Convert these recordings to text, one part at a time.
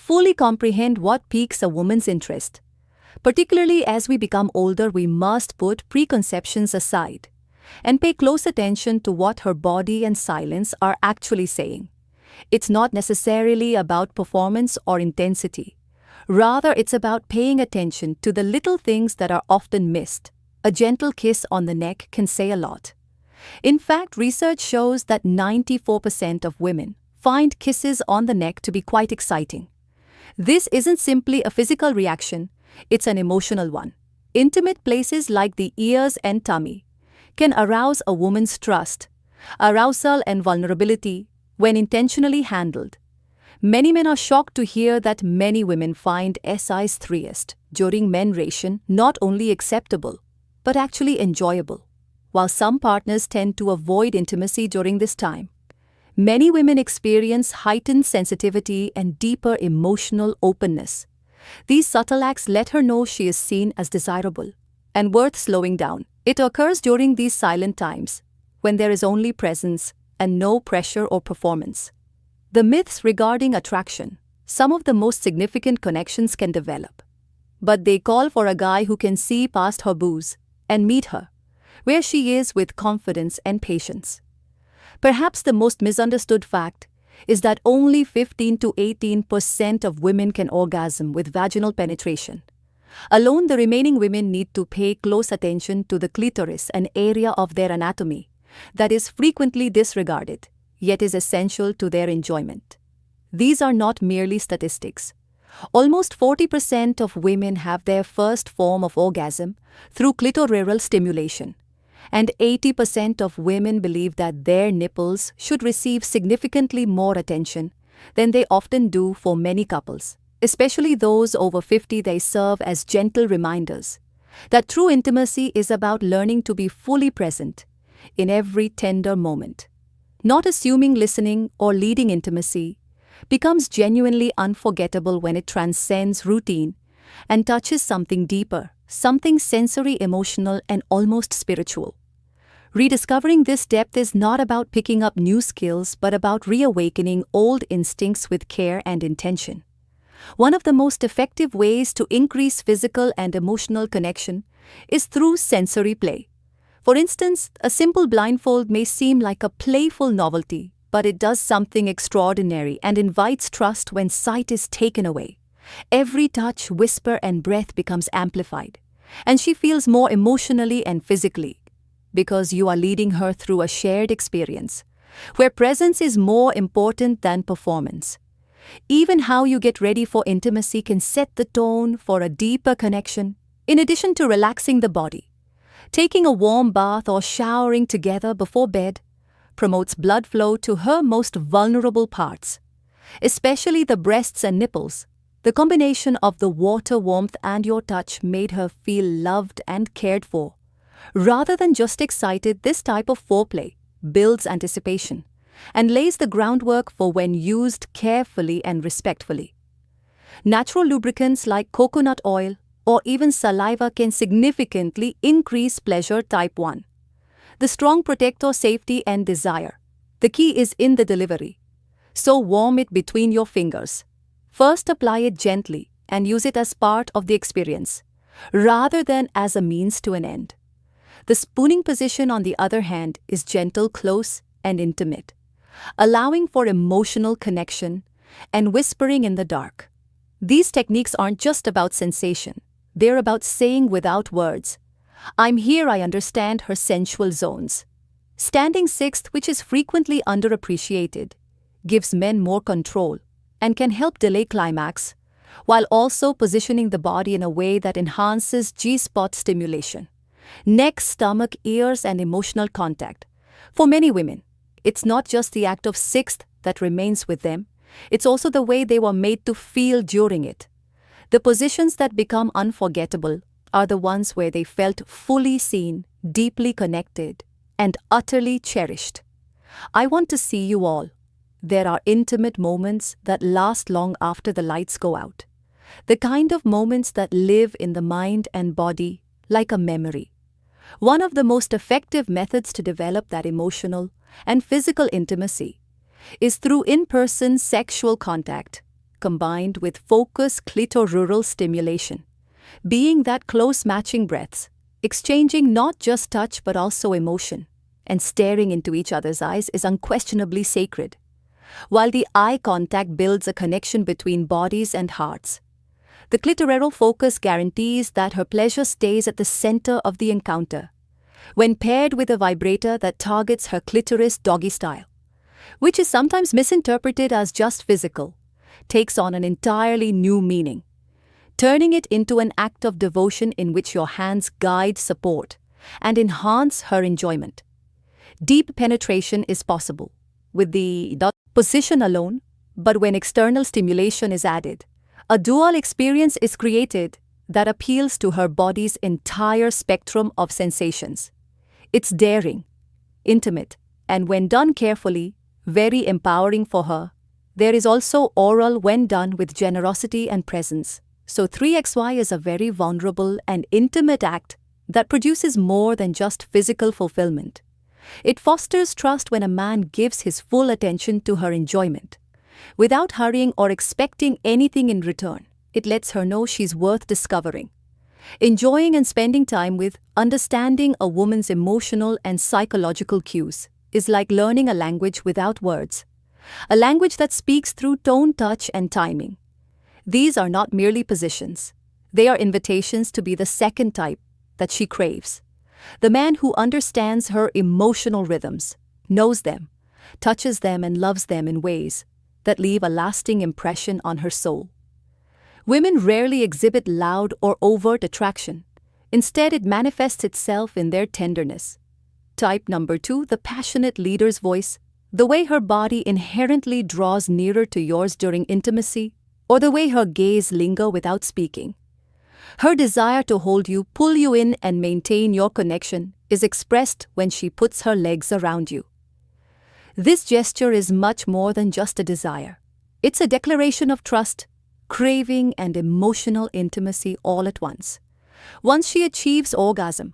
fully comprehend what piques a woman's interest. Particularly as we become older, we must put preconceptions aside and pay close attention to what her body and silence are actually saying. It's not necessarily about performance or intensity. Rather, it's about paying attention to the little things that are often missed. A gentle kiss on the neck can say a lot. In fact, research shows that 94% of women find kisses on the neck to be quite exciting. This isn't simply a physical reaction, it's an emotional one. Intimate places like the ears and tummy can arouse a woman's trust, arousal and vulnerability when intentionally handled. Many men are shocked to hear that many women find SI's threest during menstruation not only acceptable, but actually enjoyable. While some partners tend to avoid intimacy during this time, many women experience heightened sensitivity and deeper emotional openness. These subtle acts let her know she is seen as desirable and worth slowing down. It occurs during these silent times, when there is only presence and no pressure or performance. The myths regarding attraction, some of the most significant connections can develop. But they call for a guy who can see past her booze and meet her where she is with confidence and patience. Perhaps the most misunderstood fact is that only 15 to 18% of women can orgasm with vaginal penetration. Alone, the remaining women need to pay close attention to the clitoris, an area of their anatomy that is frequently disregarded, yet is essential to their enjoyment. These are not merely statistics. Almost 40% of women have their first form of orgasm through clitoral stimulation, and 80% of women believe that their nipples should receive significantly more attention than they often do. For many couples, especially those over 50, they serve as gentle reminders that true intimacy is about learning to be fully present in every tender moment. Not assuming listening or leading intimacy becomes genuinely unforgettable when it transcends routine and touches something deeper, something sensory, emotional, and almost spiritual. Rediscovering this depth is not about picking up new skills, but about reawakening old instincts with care and intention. One of the most effective ways to increase physical and emotional connection is through sensory play. For instance, a simple blindfold may seem like a playful novelty, but it does something extraordinary and invites trust when sight is taken away. Every touch, whisper, and breath becomes amplified, and she feels more emotionally and physically, because you are leading her through a shared experience, where presence is more important than performance. Even how you get ready for intimacy can set the tone for a deeper connection. In addition to relaxing the body, taking a warm bath or showering together before bed promotes blood flow to her most vulnerable parts, especially the breasts and nipples. The combination of the water warmth and your touch made her feel loved and cared for. Rather than just excited, this type of foreplay builds anticipation and lays the groundwork for when used carefully and respectfully. Natural lubricants like coconut oil or even saliva can significantly increase pleasure. Type 1. The strong protector, safety and desire. The key is in the delivery. So warm it between your fingers. First, apply it gently and use it as part of the experience, rather than as a means to an end. The spooning position, on the other hand, is gentle, close, and intimate, allowing for emotional connection and whispering in the dark. These techniques aren't just about sensation. They're about saying without words, "I'm here, I understand," her sensual zones. Standing sixth, which is frequently underappreciated, gives men more control and can help delay climax, while also positioning the body in a way that enhances G-spot stimulation. Neck, stomach, ears, and emotional contact. For many women, it's not just the act of sixth that remains with them, it's also the way they were made to feel during it. The positions that become unforgettable are the ones where they felt fully seen, deeply connected, and utterly cherished. I want to see you all. There are intimate moments that last long after the lights go out. The kind of moments that live in the mind and body like a memory. One of the most effective methods to develop that emotional and physical intimacy is through in-person sexual contact. combined with focused clitoral stimulation, being that close matching breaths, exchanging not just touch but also emotion, and staring into each other's eyes is unquestionably sacred. While the eye contact builds a connection between bodies and hearts, the clitoral focus guarantees that her pleasure stays at the center of the encounter. When paired with a vibrator that targets her clitoris doggy style, which is sometimes misinterpreted as just physical, takes on an entirely new meaning, turning it into an act of devotion in which your hands guide, support, and enhance her enjoyment. Deep penetration is possible with the position alone, but when external stimulation is added, a dual experience is created that appeals to her body's entire spectrum of sensations. It's daring, intimate, and when done carefully, very empowering for her. There is also oral when done with generosity and presence. So 3xy is a very vulnerable and intimate act that produces more than just physical fulfillment. It fosters trust when a man gives his full attention to her enjoyment, without hurrying or expecting anything in return. It lets her know she's worth discovering, enjoying and spending time with. Understanding a woman's emotional and psychological cues is like learning a language without words, a language that speaks through tone, touch, and timing. These are not merely positions. They are invitations to be the second type that she craves. The man who understands her emotional rhythms, knows them, touches them, and loves them in ways that leave a lasting impression on her soul. Women rarely exhibit loud or overt attraction. Instead, it manifests itself in their tenderness. Type number 2, the passionate leader's voice, the way her body inherently draws nearer to yours during intimacy, or the way her gaze lingers without speaking. Her desire to hold you, pull you in, and maintain your connection is expressed when she puts her legs around you. This gesture is much more than just a desire. It's a declaration of trust, craving, and emotional intimacy all at once. Once she achieves orgasm,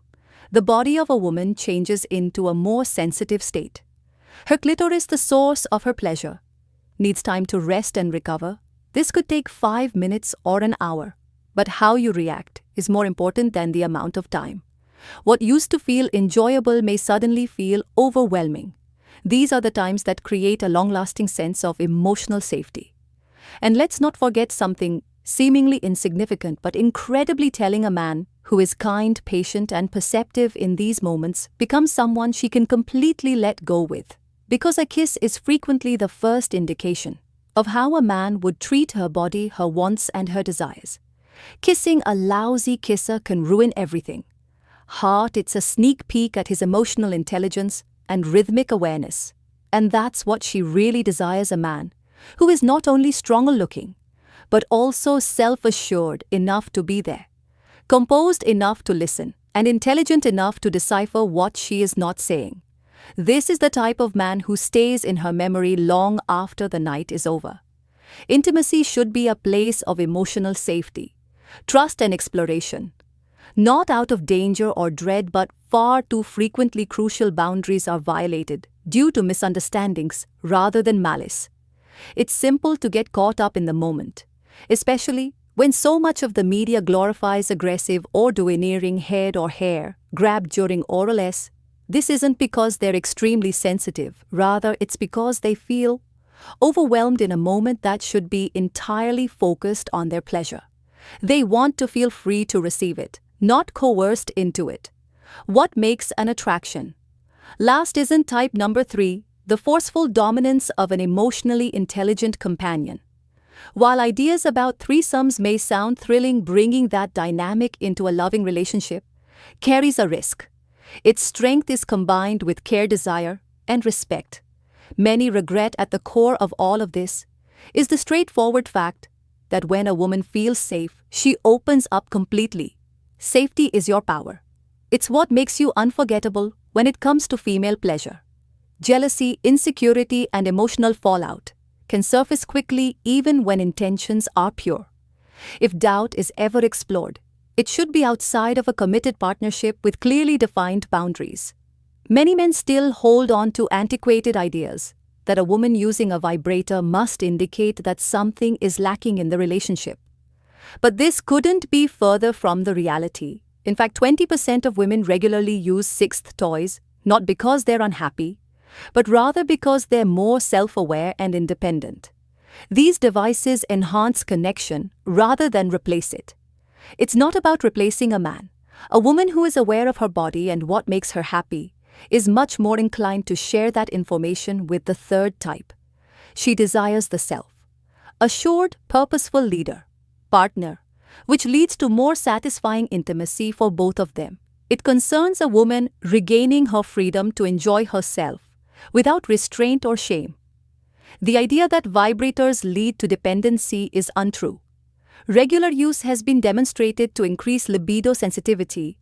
the body of a woman changes into a more sensitive state. Her clitoris, the source of her pleasure, needs time to rest and recover. This could take 5 minutes or an hour. But how you react is more important than the amount of time. What used to feel enjoyable may suddenly feel overwhelming. These are the times that create a long-lasting sense of emotional safety. And let's not forget something seemingly insignificant but incredibly telling. A man who is kind, patient, and perceptive in these moments becomes someone she can completely let go with. Because a kiss is frequently the first indication of how a man would treat her body, her wants, and her desires. Kissing a lousy kisser can ruin everything. It's a sneak peek at his emotional intelligence and rhythmic awareness. And that's what she really desires: a man who is not only stronger looking, but also self-assured enough to be there, composed enough to listen, and intelligent enough to decipher what she is not saying. This is the type of man who stays in her memory long after the night is over. Intimacy should be a place of emotional safety, trust, and exploration. Not out of danger or dread, but far too frequently crucial boundaries are violated due to misunderstandings rather than malice. It's simple to get caught up in the moment, especially when so much of the media glorifies aggressive or domineering head or hair grab during oral sex. This isn't because they're extremely sensitive, rather it's because they feel overwhelmed in a moment that should be entirely focused on their pleasure. They want to feel free to receive it, not coerced into it. What makes an attraction? Last isn't type number 3, the forceful dominance of an emotionally intelligent companion. While ideas about threesomes may sound thrilling, bringing that dynamic into a loving relationship carries a risk. Its strength is combined with care, desire, and respect. Many regret at the core of all of this is the straightforward fact that when a woman feels safe, she opens up completely. Safety is your power. It's what makes you unforgettable when it comes to female pleasure. Jealousy, insecurity, and emotional fallout can surface quickly even when intentions are pure. If doubt is ever explored, it should be outside of a committed partnership with clearly defined boundaries. Many men still hold on to antiquated ideas, that a woman using a vibrator must indicate that something is lacking in the relationship. But this couldn't be further from the reality. In fact, 20% of women regularly use sixth toys, not because they're unhappy, but rather because they're more self-aware and independent. These devices enhance connection rather than replace it. It's not about replacing a man. A woman who is aware of her body and what makes her happy is much more inclined to share that information with the third type. She desires the self, assured, purposeful leader, partner, which leads to more satisfying intimacy for both of them. It concerns a woman regaining her freedom to enjoy herself without restraint or shame. The idea that vibrators lead to dependency is untrue. Regular use has been demonstrated to increase libido sensitivity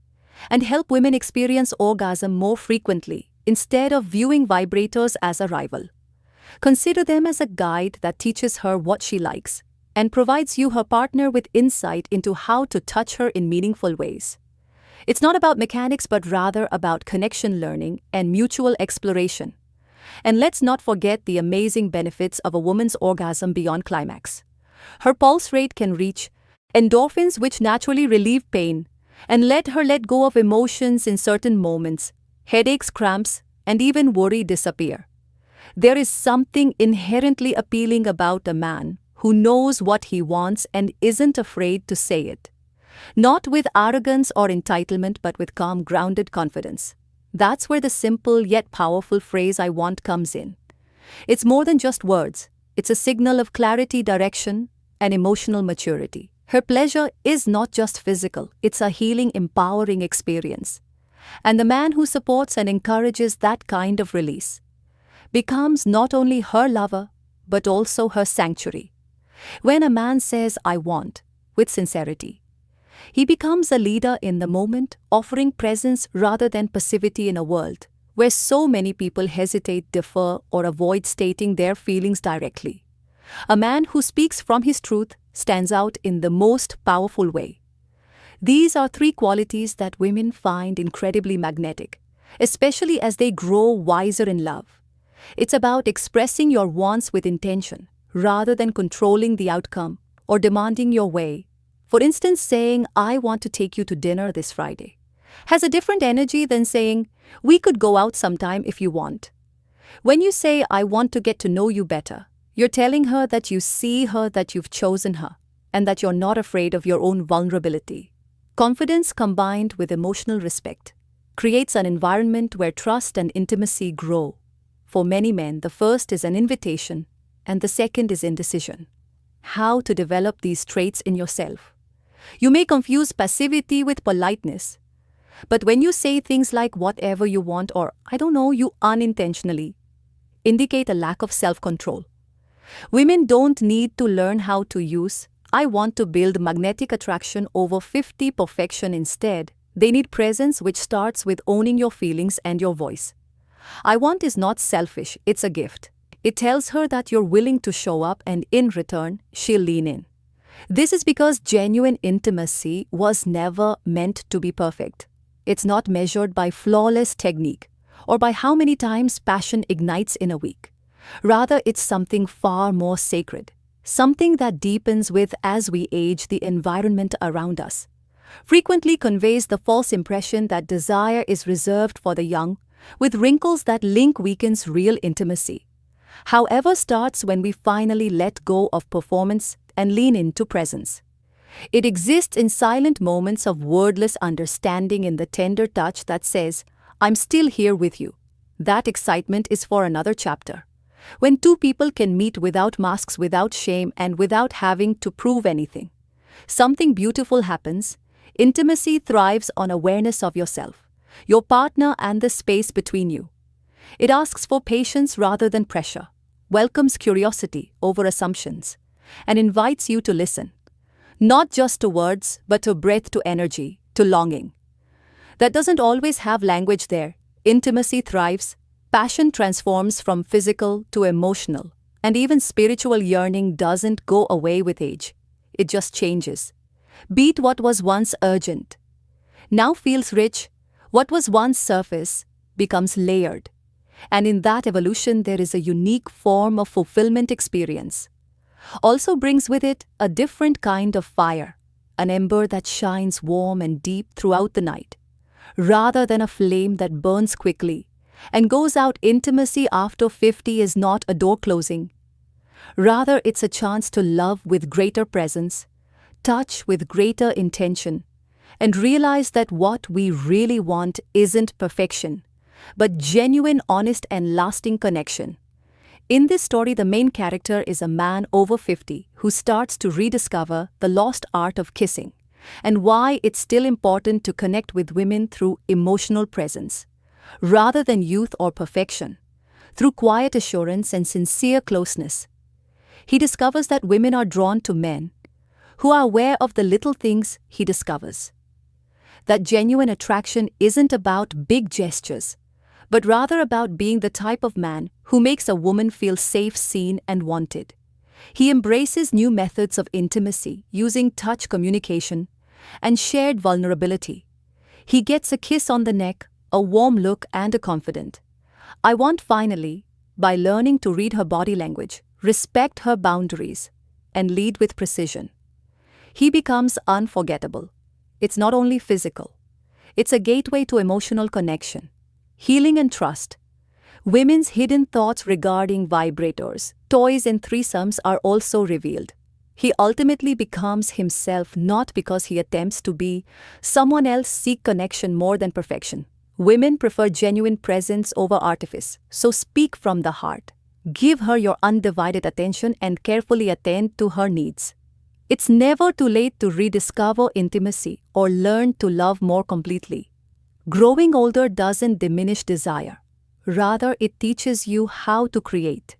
and help women experience orgasm more frequently instead of viewing vibrators as a rival. Consider them as a guide that teaches her what she likes and provides you, her partner, with insight into how to touch her in meaningful ways. It's not about mechanics but rather about connection learning and mutual exploration. And let's not forget the amazing benefits of a woman's orgasm beyond climax. Her pulse rate can reach endorphins, which naturally relieve pain and let her let go of emotions in certain moments. Headaches, cramps, and even worry disappear. There is something inherently appealing about a man who knows what he wants and isn't afraid to say it. Not with arrogance or entitlement, but with calm, grounded confidence. That's where the simple yet powerful phrase "I want" comes in. It's more than just words. It's a signal of clarity, direction, and emotional maturity. Her pleasure is not just physical, it's a healing, empowering experience. And the man who supports and encourages that kind of release becomes not only her lover, but also her sanctuary. When a man says "I want" with sincerity, he becomes a leader in the moment, offering presence rather than passivity in a world where so many people hesitate, defer, or avoid stating their feelings directly. A man who speaks from his truth stands out in the most powerful way. These are three qualities that women find incredibly magnetic, especially as they grow wiser in love. It's about expressing your wants with intention, rather than controlling the outcome or demanding your way. For instance, saying "I want to take you to dinner this Friday" has a different energy than saying "we could go out sometime if you want." When you say "I want to get to know you better," you're telling her that you see her, that you've chosen her, and that you're not afraid of your own vulnerability. Confidence combined with emotional respect creates an environment where trust and intimacy grow. For many men, the first is an invitation, and the second is indecision. How to develop these traits in yourself? You may confuse passivity with politeness, but when you say things like "whatever you want" or "I don't know," you unintentionally indicate a lack of self-control. Women don't need to learn how to use "I want" to build magnetic attraction over 50 perfection. Instead, they need presence, which starts with owning your feelings and your voice. "I want" is not selfish, it's a gift. It tells her that you're willing to show up, and in return, she'll lean in. This is because genuine intimacy was never meant to be perfect. It's not measured by flawless technique or by how many times passion ignites in a week. Rather, it's something far more sacred, something that deepens with as we age. The environment around us frequently conveys the false impression that desire is reserved for the young, with wrinkles that link weakens real intimacy. However, starts when we finally let go of performance and lean into presence. It exists in silent moments of wordless understanding, in the tender touch that says, "I'm still here with you." That excitement is for another chapter. When two people can meet without masks, without shame, and without having to prove anything, something beautiful happens. Intimacy thrives on awareness of yourself, your partner, and the space between you. It asks for patience rather than pressure, welcomes curiosity over assumptions, and invites you to listen. Not just to words, but to breath, to energy, to longing. That doesn't always have language there. Intimacy thrives. Passion transforms from physical to emotional, and even spiritual yearning doesn't go away with age. It just changes. Beat what was once urgent now feels rich. What was once surface becomes layered. And in that evolution, there is a unique form of fulfillment experience. Also brings with it a different kind of fire, an ember that shines warm and deep throughout the night, rather than a flame that burns quickly and goes out. Intimacy after 50 is not a door closing. Rather, it's a chance to love with greater presence, touch with greater intention, and realize that what we really want isn't perfection, but genuine, honest, and lasting connection. In this story, the main character is a man over 50 who starts to rediscover the lost art of kissing and why it's still important to connect with women through emotional presence, rather than youth or perfection, through quiet assurance and sincere closeness. He discovers that women are drawn to men who are aware of the little things he discovers. That genuine attraction isn't about big gestures, but rather about being the type of man who makes a woman feel safe, seen, and wanted. He embraces new methods of intimacy using touch communication and shared vulnerability. He gets a kiss on the neck, a warm look, and a confident "I want" finally, by learning to read her body language, respect her boundaries, and lead with precision. He becomes unforgettable. It's not only physical, it's a gateway to emotional connection, healing, and trust. Women's hidden thoughts regarding vibrators, toys, and threesomes are also revealed. He ultimately becomes himself not because he attempts to be someone else. Seek connection more than perfection. Women prefer genuine presence over artifice, so speak from the heart. Give her your undivided attention and carefully attend to her needs. It's never too late to rediscover intimacy or learn to love more completely. Growing older doesn't diminish desire. Rather, it teaches you how to create